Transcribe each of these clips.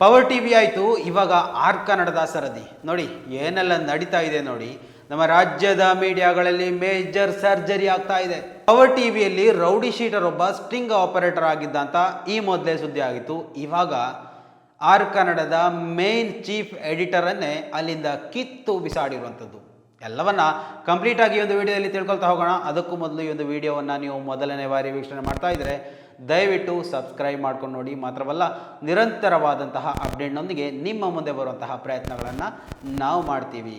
Power TV ಆಯಿತು, ಇವಾಗ R ಕನ್ನಡದ ಸರದಿ ನೋಡಿ ಏನೆಲ್ಲ ನಡೀತಾ ಇದೆ ನೋಡಿ. ನಮ್ಮ ರಾಜ್ಯದ ಮೀಡಿಯಾಗಳಲ್ಲಿ ಮೇಜರ್ ಸರ್ಜರಿ ಆಗ್ತಾ ಇದೆ. ಪವರ್ ಟಿವಿಯಲ್ಲಿ ರೌಡಿ ಶೀಟರ್ ಒಬ್ಬ ಸ್ಟ್ರಿಂಗ್ ಆಪರೇಟರ್ ಆಗಿದ್ದ ಅಂತ ಈ ಮೊದಲೇ ಸುದ್ದಿ ಆಗಿತ್ತು. ಇವಾಗ ಆರ್ ಕನ್ನಡದ ಮೇನ್ ಚೀಫ್ ಎಡಿಟರ್ ಅನ್ನೇ ಅಲ್ಲಿಂದ ಕಿತ್ತು ಬಿಸಾಡಿರುವಂಥದ್ದು. ಎಲ್ಲವನ್ನ ಕಂಪ್ಲೀಟ್ ಆಗಿ ಈ ಒಂದು ವಿಡಿಯೋದಲ್ಲಿ ತಿಳ್ಕೊಳ್ತಾ ಹೋಗೋಣ. ಅದಕ್ಕೂ ಮೊದಲು ಈ ಒಂದು ವಿಡಿಯೋವನ್ನು ನೀವು ಮೊದಲನೇ ಬಾರಿ ವೀಕ್ಷಣೆ ಮಾಡ್ತಾ ಇದ್ರೆ ದಯವಿಟ್ಟು ಸಬ್ಸ್ಕ್ರೈಬ್ ಮಾಡ್ಕೊಂಡು ನೋಡಿ. ಮಾತ್ರವಲ್ಲ, ನಿರಂತರವಾದಂತಹ ಅಪ್ಡೇಟ್ನೊಂದಿಗೆ ನಿಮ್ಮ ಮುಂದೆ ಬರುವಂತಹ ಪ್ರಯತ್ನಗಳನ್ನು ನಾವು ಮಾಡ್ತೀವಿ.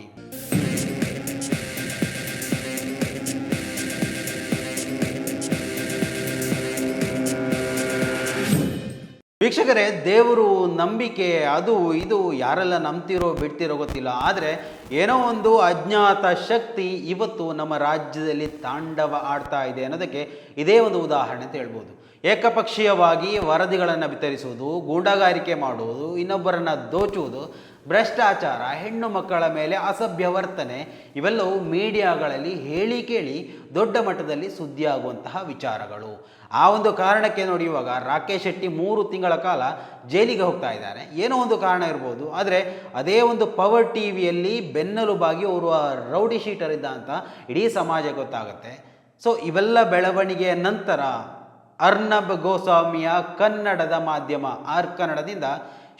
ವೀಕ್ಷಕರೇ, ದೇವರು, ನಂಬಿಕೆ, ಅದು ಇದು ಯಾರೆಲ್ಲ ನಂಬ್ತಿರೋ ಬಿಡ್ತಿರೋ ಗೊತ್ತಿಲ್ಲ, ಆದರೆ ಏನೋ ಒಂದು ಅಜ್ಞಾತ ಶಕ್ತಿ ಇವತ್ತು ನಮ್ಮ ರಾಜ್ಯದಲ್ಲಿ ತಾಂಡವ ಆಡ್ತಾ ಇದೆ ಅನ್ನೋದಕ್ಕೆ ಇದೇ ಒಂದು ಉದಾಹರಣೆ ಅಂತ ಹೇಳ್ಬೋದು. ಏಕಪಕ್ಷೀಯವಾಗಿ ವರದಿಗಳನ್ನು ವಿತರಿಸುವುದು, ಗೂಂಡಾಗಾರಿಕೆ ಮಾಡುವುದು, ಇನ್ನೊಬ್ಬರನ್ನು ದೋಚುವುದು, ಭ್ರಷ್ಟಾಚಾರ, ಹೆಣ್ಣು ಮಕ್ಕಳ ಮೇಲೆ ಅಸಭ್ಯ ವರ್ತನೆ, ಇವೆಲ್ಲವೂ ಮೀಡಿಯಾಗಳಲ್ಲಿ ಹೇಳಿ ಕೇಳಿ ದೊಡ್ಡ ಮಟ್ಟದಲ್ಲಿ ಸುದ್ದಿಯಾಗುವಂತಹ ವಿಚಾರಗಳು. ಆ ಒಂದು ಕಾರಣಕ್ಕೆ ನೋಡಿ, ಇವಾಗ ರಾಕೇಶ್ ಶೆಟ್ಟಿ 3 ತಿಂಗಳ ಕಾಲ ಜೈಲಿಗೆ ಹೋಗ್ತಾ ಇದ್ದಾರೆ. ಏನೋ ಒಂದು ಕಾರಣ ಇರ್ಬೋದು, ಆದರೆ ಅದೇ ಒಂದು ಪವರ್ ಟಿವಿಯಲ್ಲಿ ಬೆನ್ನೆಲುಬಾಗಿ ಅವರು ರೌಡಿ ಶೀಟರ್ ಇದ್ದ ಅಂತ ಇಡೀ ಸಮಾಜ ಗೊತ್ತಾಗುತ್ತೆ. ಸೊ ಇವೆಲ್ಲ ಬೆಳವಣಿಗೆಯ ನಂತರ ಅರ್ನಬ್ ಗೋಸ್ವಾಮಿಯ ಕನ್ನಡದ ಮಾಧ್ಯಮ ಆರ್ ಕನ್ನಡದಿಂದ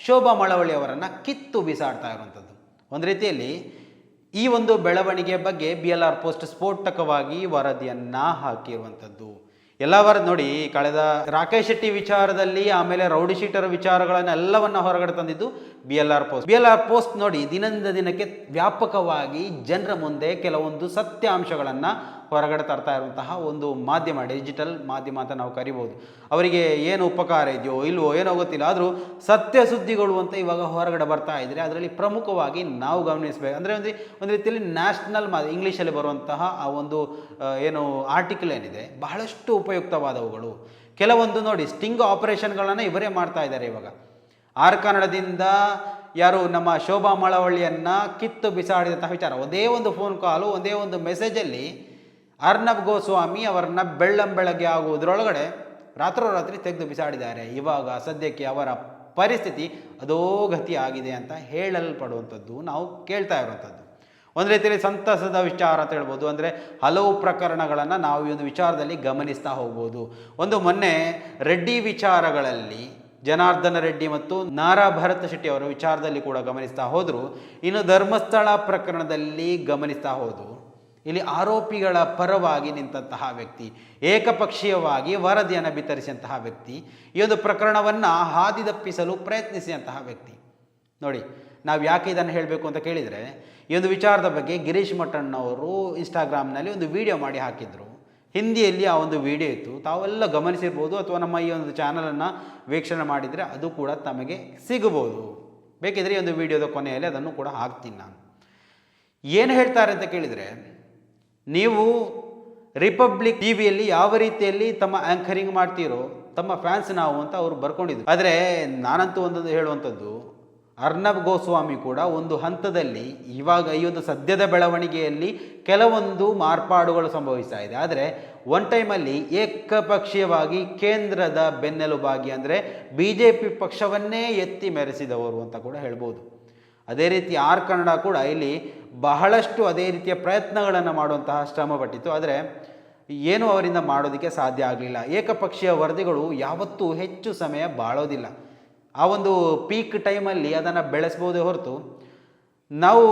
ಶೋಭಾ ಮಳವಳ್ಳಿ ಅವರನ್ನು ಕಿತ್ತು ಬಿಸಾಡ್ತಾ ಇರುವಂಥದ್ದು. ಒಂದು ರೀತಿಯಲ್ಲಿ ಈ ಒಂದು ಬೆಳವಣಿಗೆಯ ಬಗ್ಗೆ BLR ಪೋಸ್ಟ್ ಸ್ಫೋಟಕವಾಗಿ ವರದಿಯನ್ನು ಹಾಕಿರುವಂಥದ್ದು. ಎಲ್ಲ ವರದಿ ನೋಡಿ, ಕಳೆದ ರಾಕೇಶ್ ಶೆಟ್ಟಿ ವಿಚಾರದಲ್ಲಿ, ಆಮೇಲೆ ರೌಡಿ ಶೀಟರ್ ವಿಚಾರಗಳನ್ನೆಲ್ಲವನ್ನು ಹೊರಗಡೆ ತಂದಿದ್ದು BLR ಪೋಸ್ಟ್ ನೋಡಿ, ದಿನದಿಂದ ದಿನಕ್ಕೆ ವ್ಯಾಪಕವಾಗಿ ಜನರ ಮುಂದೆ ಕೆಲವೊಂದು ಸತ್ಯಾಂಶಗಳನ್ನು ಹೊರಗಡೆ ತರ್ತಾ ಇರುವಂತಹ ಒಂದು ಮಾಧ್ಯಮ, ಡಿಜಿಟಲ್ ಮಾಧ್ಯಮ ಅಂತ ನಾವು ಕರಿಬೋದು. ಅವರಿಗೆ ಏನು ಉಪಕಾರ ಇದೆಯೋ ಇಲ್ವೋ ಏನೋ ಗೊತ್ತಿಲ್ಲ, ಆದರೂ ಸತ್ಯ ಸುದ್ದಿಗಳು ಅಂತ ಇವಾಗ ಹೊರಗಡೆ ಬರ್ತಾ ಇದ್ರೆ ಅದರಲ್ಲಿ ಪ್ರಮುಖವಾಗಿ ನಾವು ಗಮನಿಸಬೇಕು. ಅಂದರೆ ಒಂದು ರೀತಿಯಲ್ಲಿ ನ್ಯಾಷನಲ್ ಇಂಗ್ಲೀಷಲ್ಲಿ ಬರುವಂತಹ ಆ ಒಂದು ಏನು ಆರ್ಟಿಕಲ್ ಏನಿದೆ ಬಹಳಷ್ಟು ಉಪಯುಕ್ತವಾದವುಗಳು. ಕೆಲವೊಂದು ನೋಡಿ, ಸ್ಟಿಂಗ್ ಆಪರೇಷನ್ಗಳನ್ನು ಇವರೇ ಮಾಡ್ತಾ ಇದ್ದಾರೆ. ಇವಾಗ ಆರ್ ಕನ್ನಡದಿಂದ ಯಾರು ನಮ್ಮ ಶೋಭಾ ಮಳವಳ್ಳಿಯನ್ನು ಕಿತ್ತು ಬಿಸಾಡಿದಂತಹ ವಿಚಾರ, ಒಂದೇ ಒಂದು ಫೋನ್ ಕಾಲು, ಒಂದೇ ಒಂದು ಮೆಸೇಜಲ್ಲಿ ಅರ್ನಬ್ ಗೋಸ್ವಾಮಿ ಅವರನ್ನು ಬೆಳ್ಳಂಬೆಳಗ್ಗೆ ಆಗುವುದರೊಳಗಡೆ ರಾತ್ರೋರಾತ್ರಿ ತೆಗೆದು ಬಿಸಾಡಿದ್ದಾರೆ. ಇವಾಗ ಸದ್ಯಕ್ಕೆ ಅವರ ಪರಿಸ್ಥಿತಿ ಅಧೋಗತಿ ಆಗಿದೆ ಅಂತ ಹೇಳಲ್ಪಡುವಂಥದ್ದು ನಾವು ಕೇಳ್ತಾ ಇರುವಂಥದ್ದು. ಒಂದು ರೀತಿಯಲ್ಲಿ ಸಂತಸದ ವಿಚಾರ ಅಂತ ಹೇಳ್ಬೋದು. ಅಂದರೆ ಹಲವು ಪ್ರಕರಣಗಳನ್ನು ನಾವು ಈ ಒಂದು ವಿಚಾರದಲ್ಲಿ ಗಮನಿಸ್ತಾ ಹೋಗ್ಬೋದು. ಒಂದು ಮೊನ್ನೆ ರೆಡ್ಡಿ ವಿಚಾರಗಳಲ್ಲಿ ಜನಾರ್ದನ ರೆಡ್ಡಿ ಮತ್ತು ನಾರಾ ಭರತ್ ಶೆಟ್ಟಿ ಅವರ ವಿಚಾರದಲ್ಲಿ ಕೂಡ ಗಮನಿಸ್ತಾ ಹೋದರು. ಇನ್ನು ಧರ್ಮಸ್ಥಳ ಪ್ರಕರಣದಲ್ಲಿ ಗಮನಿಸ್ತಾ ಹೋದರು. ಇಲ್ಲಿ ಆರೋಪಿಗಳ ಪರವಾಗಿ ನಿಂತಹ ವ್ಯಕ್ತಿ, ಏಕಪಕ್ಷೀಯವಾಗಿ ವರದಿಯನ್ನು ಬಿತ್ತರಿಸಿದಂತಹ ವ್ಯಕ್ತಿ, ಈ ಒಂದು ಪ್ರಕರಣವನ್ನು ಹಾದಿದಪ್ಪಿಸಲು ಪ್ರಯತ್ನಿಸಿದಂತಹ ವ್ಯಕ್ತಿ. ನೋಡಿ, ನಾವು ಯಾಕೆ ಇದನ್ನು ಹೇಳಬೇಕು ಅಂತ ಕೇಳಿದರೆ, ಈ ಒಂದು ವಿಚಾರದ ಬಗ್ಗೆ ಗಿರೀಶ್ ಮಠಣ್ಣವರು ಇನ್ಸ್ಟಾಗ್ರಾಮ್ನಲ್ಲಿ ಒಂದು ವಿಡಿಯೋ ಮಾಡಿ ಹಾಕಿದರು. ಹಿಂದಿಯಲ್ಲಿ ಆ ಒಂದು ವಿಡಿಯೋ ಇತ್ತು, ತಾವೆಲ್ಲ ಗಮನಿಸಿರ್ಬೋದು, ಅಥವಾ ನಮ್ಮ ಈ ಒಂದು ಚಾನಲನ್ನು ವೀಕ್ಷಣೆ ಮಾಡಿದರೆ ಅದು ಕೂಡ ತಮಗೆ ಸಿಗಬಹುದು. ಬೇಕಿದ್ರೆ ಈ ಒಂದು ವಿಡಿಯೋದ ಕೊನೆಯಲ್ಲಿ ಅದನ್ನು ಕೂಡ ಹಾಕ್ತೀನಿ ನಾನು. ಏನು ಹೇಳ್ತಾರೆ ಅಂತ ಕೇಳಿದರೆ, ನೀವು ರಿಪಬ್ಲಿಕ್ ಟಿವಿಯಲ್ಲಿ ಯಾವ ರೀತಿಯಲ್ಲಿ ತಮ್ಮ ಆ್ಯಂಕರಿಂಗ್ ಮಾಡ್ತೀರೋ ತಮ್ಮ ಫ್ಯಾನ್ಸ್ ನಾವು ಅಂತ ಅವರು ಬರ್ಕೊಂಡಿದ್ರು. ಆದರೆ ನಾನಂತೂ ಒಂದೊಂದು ಹೇಳುವಂಥದ್ದು, ಅರ್ನಬ್ ಗೋಸ್ವಾಮಿ ಕೂಡ ಒಂದು ಹಂತದಲ್ಲಿ ಇವಾಗ ಈ ಒಂದು ಸದ್ಯದ ಬೆಳವಣಿಗೆಯಲ್ಲಿ ಕೆಲವೊಂದು ಮಾರ್ಪಾಡುಗಳು ಸಂಭವಿಸ್ತಾ ಇದೆ. ಆದರೆ ಒನ್ ಟೈಮಲ್ಲಿ ಏಕಪಕ್ಷೀಯವಾಗಿ ಕೇಂದ್ರದ ಬೆನ್ನೆಲುಬಾಗಿ, ಅಂದರೆ BJP ಪಕ್ಷವನ್ನೇ ಎತ್ತಿ ಮೆರೆಸಿದವರು ಅಂತ ಕೂಡ ಹೇಳ್ಬೋದು. ಅದೇ ರೀತಿ ಆರ್ ಕನ್ನಡ ಕೂಡ ಇಲ್ಲಿ ಬಹಳಷ್ಟು ಅದೇ ರೀತಿಯ ಪ್ರಯತ್ನಗಳನ್ನು ಮಾಡುವಂತಹ ಶ್ರಮ ಪಟ್ಟಿತ್ತು. ಆದರೆ ಏನೂ ಅವರಿಂದ ಮಾಡೋದಕ್ಕೆ ಸಾಧ್ಯ ಆಗಲಿಲ್ಲ. ಏಕಪಕ್ಷೀಯ ವರದಿಗಳು ಯಾವತ್ತೂ ಹೆಚ್ಚು ಸಮಯ ಬಾಳೋದಿಲ್ಲ. ಆ ಒಂದು ಪೀಕ್ ಟೈಮಲ್ಲಿ ಅದನ್ನು ಬೆಳೆಸ್ಬೋದೇ ಹೊರತು, ನಾವು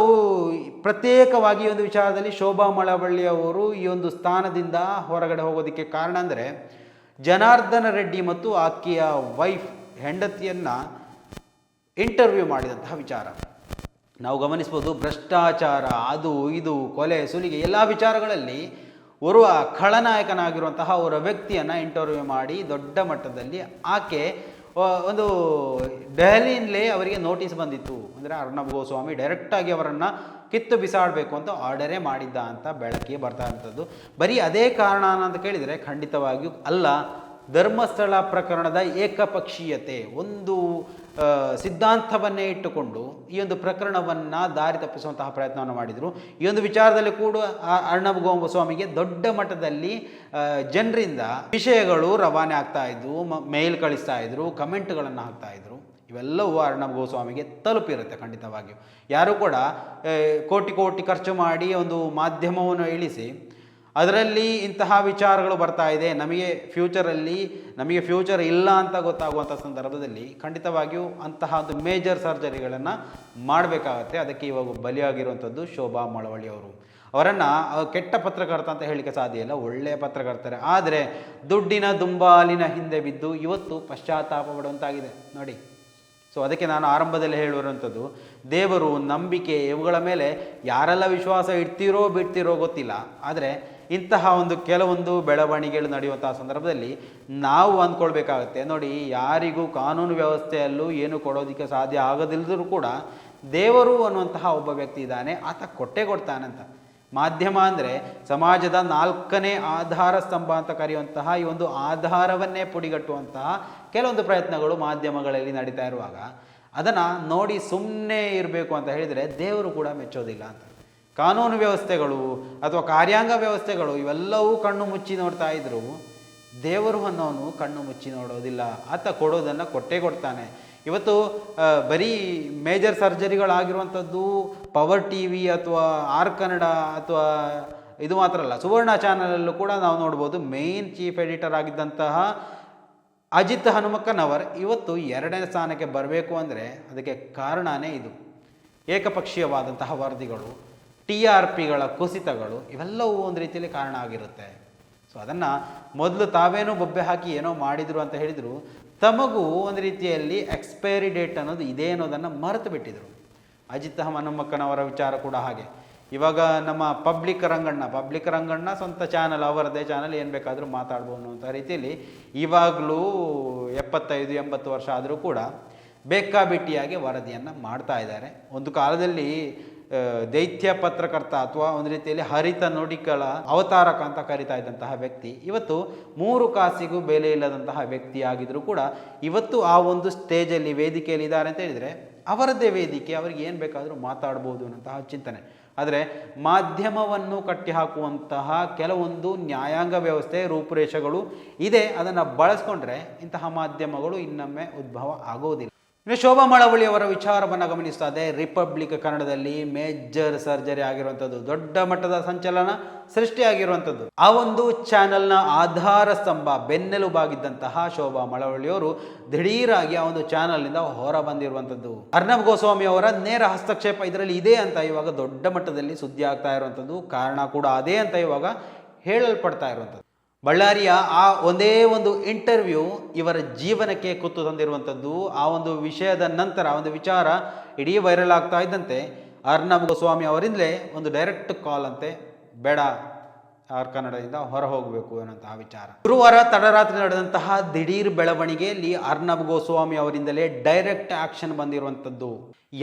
ಪ್ರತ್ಯೇಕವಾಗಿ ಈ ಒಂದು ವಿಚಾರದಲ್ಲಿ ಶೋಭಾ ಮಳವಳ್ಳಿ ಅವರು ಈ ಒಂದು ಸ್ಥಾನದಿಂದ ಹೊರಗಡೆ ಹೋಗೋದಕ್ಕೆ ಕಾರಣ ಅಂದರೆ, ಜನಾರ್ದನ ರೆಡ್ಡಿ ಮತ್ತು ಆಕೆಯ ವೈಫ್, ಹೆಂಡತಿಯನ್ನು ಇಂಟರ್ವ್ಯೂ ಮಾಡಿದಂತಹ ವಿಚಾರ ನಾವು ಗಮನಿಸ್ಬೋದು. ಭ್ರಷ್ಟಾಚಾರ, ಅದು ಇದು, ಕೊಲೆ ಸುಲಿಗೆ ಎಲ್ಲ ವಿಚಾರಗಳಲ್ಲಿ ಓರ್ವ ಖಳನಾಯಕನಾಗಿರುವಂತಹ ಅವರ ವ್ಯಕ್ತಿಯನ್ನು ಇಂಟರ್ವ್ಯೂ ಮಾಡಿ ದೊಡ್ಡ ಮಟ್ಟದಲ್ಲಿ ಆಕೆ ಒಂದು ದೆಹಲಿಯಲ್ಲೇ ಅವರಿಗೆ ನೋಟಿಸ್ ಬಂದಿತ್ತು. ಅಂದರೆ ಅರ್ನಬ್ ಗೋಸ್ವಾಮಿ ಡೈರೆಕ್ಟಾಗಿ ಅವರನ್ನು ಕಿತ್ತು ಬಿಸಾಡಬೇಕು ಅಂತ ಆರ್ಡರೇ ಮಾಡಿದ್ದ ಅಂತ ಬೆಳಕಿಗೆ ಬರ್ತಾ ಇರುವಂಥದ್ದು. ಬರೀ ಅದೇ ಕಾರಣ ಅಂತ ಕೇಳಿದರೆ ಖಂಡಿತವಾಗಿಯೂ ಅಲ್ಲ. ಧರ್ಮಸ್ಥಳ ಪ್ರಕರಣದ ಏಕಪಕ್ಷೀಯತೆ ಒಂದು ಸಿದ್ಧಾಂತವನ್ನೇ ಇಟ್ಟುಕೊಂಡು ಈ ಒಂದು ಪ್ರಕರಣವನ್ನು ದಾರಿ ತಪ್ಪಿಸುವಂತಹ ಪ್ರಯತ್ನವನ್ನು ಮಾಡಿದರು. ಈ ಒಂದು ವಿಚಾರದಲ್ಲಿ ಕೂಡ ಅರ್ನಬ್ ಗೋಸ್ವಾಮಿಗೆ ದೊಡ್ಡ ಮಟ್ಟದಲ್ಲಿ ಜನರಿಂದ ವಿಷಯಗಳು ರವಾನೆ ಆಗ್ತಾ ಇದ್ವು, ಮೇಲ್ ಕಳಿಸ್ತಾ ಇದ್ರು, ಕಮೆಂಟ್ಗಳನ್ನು ಹಾಕ್ತಾ ಇದ್ರು. ಇವೆಲ್ಲವೂ ಅರ್ಣಬ್ ಗೋಸ್ವಾಮಿಗೆ ತಲುಪಿರುತ್ತೆ ಖಂಡಿತವಾಗಿಯೂ. ಯಾರು ಕೂಡ ಕೋಟಿ ಕೋಟಿ ಖರ್ಚು ಮಾಡಿ ಒಂದು ಮಾಧ್ಯಮವನ್ನು ಇಳಿಸಿ ಅದರಲ್ಲಿ ಇಂತಹ ವಿಚಾರಗಳು ಬರ್ತಾ ಇದೆ, ನಮಗೆ ಫ್ಯೂಚರ್ ಇಲ್ಲ ಅಂತ ಗೊತ್ತಾಗುವಂಥ ಸಂದರ್ಭದಲ್ಲಿ ಖಂಡಿತವಾಗಿಯೂ ಅಂತಹ ಒಂದು ಮೇಜರ್ ಸರ್ಜರಿಗಳನ್ನು ಮಾಡಬೇಕಾಗತ್ತೆ. ಅದಕ್ಕೆ ಇವಾಗ ಬಲಿಯಾಗಿರುವಂಥದ್ದು ಶೋಭಾ ಮಳವಳ್ಳಿ ಅವರು. ಅವರನ್ನು ಕೆಟ್ಟ ಪತ್ರಕರ್ತ ಅಂತ ಹೇಳಲಿಕ್ಕೆ ಸಾಧ್ಯ ಇಲ್ಲ, ಒಳ್ಳೆಯ ಪತ್ರಕರ್ತರೆ. ಆದರೆ ದುಡ್ಡಿನ ದುಂಬಾಲಿನ ಹಿಂದೆ ಬಿದ್ದು ಇವತ್ತು ಪಶ್ಚಾತ್ತಾಪ ಪಡುವಂತಾಗಿದೆ ನೋಡಿ. ಸೊ ಅದಕ್ಕೆ ನಾನು ಆರಂಭದಲ್ಲಿ ಹೇಳಿರುವಂಥದ್ದು, ದೇವರು, ನಂಬಿಕೆ ಇವುಗಳ ಮೇಲೆ ಯಾರೆಲ್ಲ ವಿಶ್ವಾಸ ಇಡ್ತೀರೋ ಬಿಡ್ತೀರೋ ಗೊತ್ತಿಲ್ಲ, ಆದರೆ ಇಂತಹ ಒಂದು ಕೆಲವೊಂದು ಬೆಳವಣಿಗೆಗಳು ನಡೆಯುವಂತಹ ಸಂದರ್ಭದಲ್ಲಿ ನಾವು ಅಂದ್ಕೊಳ್ಬೇಕಾಗತ್ತೆ ನೋಡಿ, ಯಾರಿಗೂ ಕಾನೂನು ವ್ಯವಸ್ಥೆಯಲ್ಲೂ ಏನು ಕೊಡೋದಕ್ಕೆ ಸಾಧ್ಯ ಆಗೋದಿಲ್ಲದರೂ ಕೂಡ ದೇವರು ಅನ್ನುವಂತಹ ಒಬ್ಬ ವ್ಯಕ್ತಿ ಇದ್ದಾನೆ, ಆತ ಕೊಡ್ತಾನಂತ. ಮಾಧ್ಯಮ ಅಂದರೆ ಸಮಾಜದ 4ನೇ ಆಧಾರ ಸ್ತಂಭ ಅಂತ ಕರೆಯುವಂತಹ ಈ ಒಂದು ಆಧಾರವನ್ನೇ ಪುಡಿಗಟ್ಟುವಂತಹ ಕೆಲವೊಂದು ಪ್ರಯತ್ನಗಳು ಮಾಧ್ಯಮಗಳಲ್ಲಿ ನಡೀತಾ ಇರುವಾಗ ಅದನ್ನು ನೋಡಿ ಸುಮ್ಮನೆ ಇರಬೇಕು ಅಂತ ಹೇಳಿದರೆ ದೇವರು ಕೂಡ ಮೆಚ್ಚೋದಿಲ್ಲ ಅಂತ. ಕಾನೂನು ವ್ಯವಸ್ಥೆಗಳು ಅಥವಾ ಕಾರ್ಯಾಂಗ ವ್ಯವಸ್ಥೆಗಳು ಇವೆಲ್ಲವೂ ಕಣ್ಣು ಮುಚ್ಚಿ ನೋಡ್ತಾ ಇದ್ರು, ದೇವರು ಅನ್ನೋನು ಕಣ್ಣು ಮುಚ್ಚಿ ನೋಡೋದಿಲ್ಲ, ಆತ ಕೊಡೋದನ್ನು ಕೊಡ್ತಾನೆ. ಇವತ್ತು ಬರೀ ಮೇಜರ್ ಸರ್ಜರಿಗಳಾಗಿರುವಂಥದ್ದು ಪವರ್ ಟಿ ವಿ ಅಥವಾ ಆರ್ ಕನ್ನಡ ಅಥವಾ ಇದು ಮಾತ್ರ ಅಲ್ಲ, ಸುವರ್ಣ ಚಾನಲಲ್ಲೂ ಕೂಡ ನಾವು ನೋಡ್ಬೋದು. ಮೇನ್ ಚೀಫ್ ಎಡಿಟರ್ ಆಗಿದ್ದಂತಹ ಅಜಿತ್ ಹನುಮಕ್ಕನವರ್ ಇವತ್ತು 2ನೇ ಸ್ಥಾನಕ್ಕೆ ಬರಬೇಕು ಅಂದರೆ ಅದಕ್ಕೆ ಕಾರಣನೇ ಇದು. ಏಕಪಕ್ಷೀಯವಾದಂತಹ ವರದಿಗಳು, TRPಗಳ ಕುಸಿತಗಳು ಇವೆಲ್ಲವೂ ಒಂದು ರೀತಿಯಲ್ಲಿ ಕಾರಣ ಆಗಿರುತ್ತೆ. ಸೊ ಅದನ್ನು ಮೊದಲು ತಾವೇನೋ ಬೊಬ್ಬೆ ಹಾಕಿ ಏನೋ ಮಾಡಿದರು ಅಂತ ಹೇಳಿದರು, ತಮಗೂ ಒಂದು ರೀತಿಯಲ್ಲಿ ಎಕ್ಸ್ಪೈರಿ ಡೇಟ್ ಅನ್ನೋದು ಇದೆ ಅನ್ನೋದನ್ನು ಮರೆತು ಬಿಟ್ಟಿದ್ರು. ಅಜಿತ್ ಹನುಮಕ್ಕನವರ ವಿಚಾರ ಕೂಡ ಹಾಗೆ. ಇವಾಗ ನಮ್ಮ ಪಬ್ಲಿಕ್ ರಂಗಣ್ಣ ಸ್ವಂತ ಚಾನಲ್, ಅವರದೇ ಚಾನಲ್, ಏನು ಬೇಕಾದರೂ ಮಾತಾಡ್ಬೋದು ಅನ್ನುವಂಥ ರೀತಿಯಲ್ಲಿ ಇವಾಗಲೂ 75-80 ವರ್ಷ ಆದರೂ ಕೂಡ ಬೇಕಾಬಿಟ್ಟಿಯಾಗಿ ವರದಿಯನ್ನು ಮಾಡ್ತಾ ಇದ್ದಾರೆ. ಒಂದು ಕಾಲದಲ್ಲಿ ದೈತ್ಯ ಪತ್ರಕರ್ತ ಅಥವಾ ಒಂದು ರೀತಿಯಲ್ಲಿ ಹರಿತ ನುಡಿಗಳ ಅವತಾರಕ ಅಂತ ಕರಿತಾ ಇದ್ದಂತಹ ವ್ಯಕ್ತಿ ಇವತ್ತು 3 ಕಾಸಿಗೂ ಬೆಲೆ ಇಲ್ಲದಂತಹ ವ್ಯಕ್ತಿಯಾಗಿದ್ದರೂ ಕೂಡ ಇವತ್ತು ಆ ಒಂದು ಸ್ಟೇಜಲ್ಲಿ ವೇದಿಕೆಯಲ್ಲಿ ಇದ್ದಾರೆ ಅಂತ ಹೇಳಿದರೆ ಅವರದ್ದೇ ವೇದಿಕೆ, ಅವರಿಗೆ ಏನು ಬೇಕಾದರೂ ಮಾತಾಡ್ಬೋದು ಅನ್ನೋಂತಹ ಚಿಂತನೆ. ಆದರೆ ಮಾಧ್ಯಮವನ್ನು ಕಟ್ಟಿಹಾಕುವಂತಹ ಕೆಲವೊಂದು ನ್ಯಾಯಾಂಗ ವ್ಯವಸ್ಥೆ ರೂಪುರೇಷೆಗಳು ಇದೆ, ಅದನ್ನು ಬಳಸ್ಕೊಂಡ್ರೆ ಇಂತಹ ಮಾಧ್ಯಮಗಳು ಇನ್ನೊಮ್ಮೆ ಉದ್ಭವ ಆಗೋದಿಲ್ಲ. ಇನ್ನು ಶೋಭಾ ಮಳವಳ್ಳಿ ಅವರ ವಿಚಾರವನ್ನು ಗಮನಿಸ್ತಾ ಇದೆ. ರಿಪಬ್ಲಿಕ್ ಕನ್ನಡದಲ್ಲಿ ಮೇಜರ್ ಸರ್ಜರಿ ಆಗಿರುವಂಥದ್ದು, ದೊಡ್ಡ ಮಟ್ಟದ ಸಂಚಲನ ಸೃಷ್ಟಿಯಾಗಿರುವಂಥದ್ದು. ಆ ಒಂದು ಚಾನೆಲ್ನ ಆಧಾರ ಸ್ತಂಭ, ಬೆನ್ನೆಲುಬಾಗಿದ್ದಂತಹ ಶೋಭಾ ಮಳವಳ್ಳಿಯವರು ದಿಢೀರಾಗಿ ಆ ಒಂದು ಚಾನೆಲ್ನಿಂದ ಹೊರ ಬಂದಿರುವಂಥದ್ದು. ಅರ್ಣಬ್ ಗೋಸ್ವಾಮಿ ಅವರ ನೇರ ಹಸ್ತಕ್ಷೇಪ ಇದರಲ್ಲಿ ಇದೆ ಅಂತ ಇವಾಗ ದೊಡ್ಡ ಮಟ್ಟದಲ್ಲಿ ಸುದ್ದಿ ಆಗ್ತಾ ಇರುವಂಥದ್ದು. ಕಾರಣ ಕೂಡ ಅದೇ ಅಂತ ಇವಾಗ ಹೇಳಲ್ಪಡ್ತಾ ಇರುವಂಥದ್ದು. ಬಳ್ಳಾರಿಯ ಆ ಒಂದೇ ಒಂದು ಇಂಟರ್ವ್ಯೂ ಇವರ ಜೀವನಕ್ಕೆ ಕುತ್ತು ತಂದಿರುವಂಥದ್ದು. ಆ ಒಂದು ವಿಷಯದ ನಂತರ ಒಂದು ವಿಚಾರ ಇಡೀ ವೈರಲ್ ಆಗ್ತಾ ಇದ್ದಂತೆ ಅರ್ಣಬ್ ಗೋಸ್ವಾಮಿ ಅವರಿಂದಲೇ ಒಂದು ಡೈರೆಕ್ಟ್ ಕಾಲ್ ಅಂತೆ, ಬೇಡ ಆರ್ ಕನ್ನಡದಿಂದ ಹೊರ ಹೋಗಬೇಕು ಅನ್ನೋಂತಹ ವಿಚಾರ. ಗುರುವಾರ ತಡರಾತ್ರಿ ನಡೆದಂತಹ ದಿಢೀರ್ ಬೆಳವಣಿಗೆಯಲ್ಲಿ ಅರ್ಣಬ್ ಗೋಸ್ವಾಮಿ ಅವರಿಂದಲೇ ಡೈರೆಕ್ಟ್ ಆಕ್ಷನ್ ಬಂದಿರುವಂಥದ್ದು.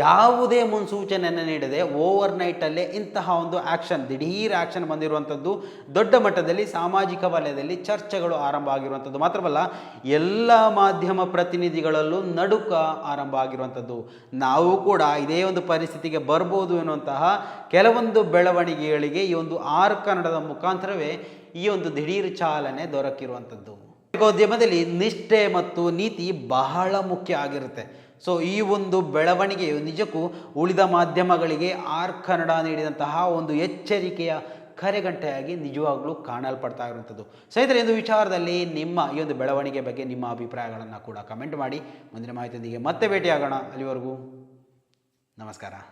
ಯಾವುದೇ ಮುನ್ಸೂಚನೆಯನ್ನು ನೀಡದೆ ಓವರ್ ನೈಟಲ್ಲೇ ಇಂತಹ ಒಂದು ಆಕ್ಷನ್, ದಿಢೀರ್ ಆಕ್ಷನ್ ಬಂದಿರುವಂಥದ್ದು. ದೊಡ್ಡ ಮಟ್ಟದಲ್ಲಿ ಸಾಮಾಜಿಕ ವಲಯದಲ್ಲಿ ಚರ್ಚೆಗಳು ಆರಂಭ ಆಗಿರುವಂಥದ್ದು. ಮಾತ್ರವಲ್ಲ, ಎಲ್ಲ ಮಾಧ್ಯಮ ಪ್ರತಿನಿಧಿಗಳಲ್ಲೂ ನಡುಕ ಆರಂಭ ಆಗಿರುವಂಥದ್ದು. ನಾವು ಕೂಡ ಇದೇ ಒಂದು ಪರಿಸ್ಥಿತಿಗೆ ಬರ್ಬೋದು ಎನ್ನುವಂತಹ ಕೆಲವೊಂದು ಬೆಳವಣಿಗೆಗಳಿಗೆ ಈ ಒಂದು ಆರ್ ಕನ್ನಡದ ಮುಖಾಂತರವೇ ಈ ಒಂದು ದಿಢೀರ್ ಚಾಲನೆ ದೊರಕಿರುವಂಥದ್ದು. ಪತ್ರಿಕೋದ್ಯಮದಲ್ಲಿ ನಿಷ್ಠೆ ಮತ್ತು ನೀತಿ ಬಹಳ ಮುಖ್ಯ ಆಗಿರುತ್ತೆ. ಸೊ ಈ ಒಂದು ಬೆಳವಣಿಗೆಯು ನಿಜಕ್ಕೂ ಉಳಿದ ಮಾಧ್ಯಮಗಳಿಗೆ ಆರ್ ಕನ್ನಡ ನೀಡಿದಂತಹ ಒಂದು ಎಚ್ಚರಿಕೆಯ ಕರೆಗಂಟೆಯಾಗಿ ನಿಜವಾಗ್ಲೂ ಕಾಣಲ್ಪಡ್ತಾ ಇರುವಂಥದ್ದು. ಸ್ನೇಹಿತರೆ, ಒಂದು ವಿಚಾರದಲ್ಲಿ ನಿಮ್ಮ ಈ ಒಂದು ಬೆಳವಣಿಗೆ ಬಗ್ಗೆ ನಿಮ್ಮ ಅಭಿಪ್ರಾಯಗಳನ್ನು ಕೂಡ ಕಮೆಂಟ್ ಮಾಡಿ. ಮುಂದಿನ ಮಾಹಿತಿಯೊಂದಿಗೆ ಮತ್ತೆ ಭೇಟಿಯಾಗೋಣ. ಅಲ್ಲಿವರೆಗೂ ನಮಸ್ಕಾರ.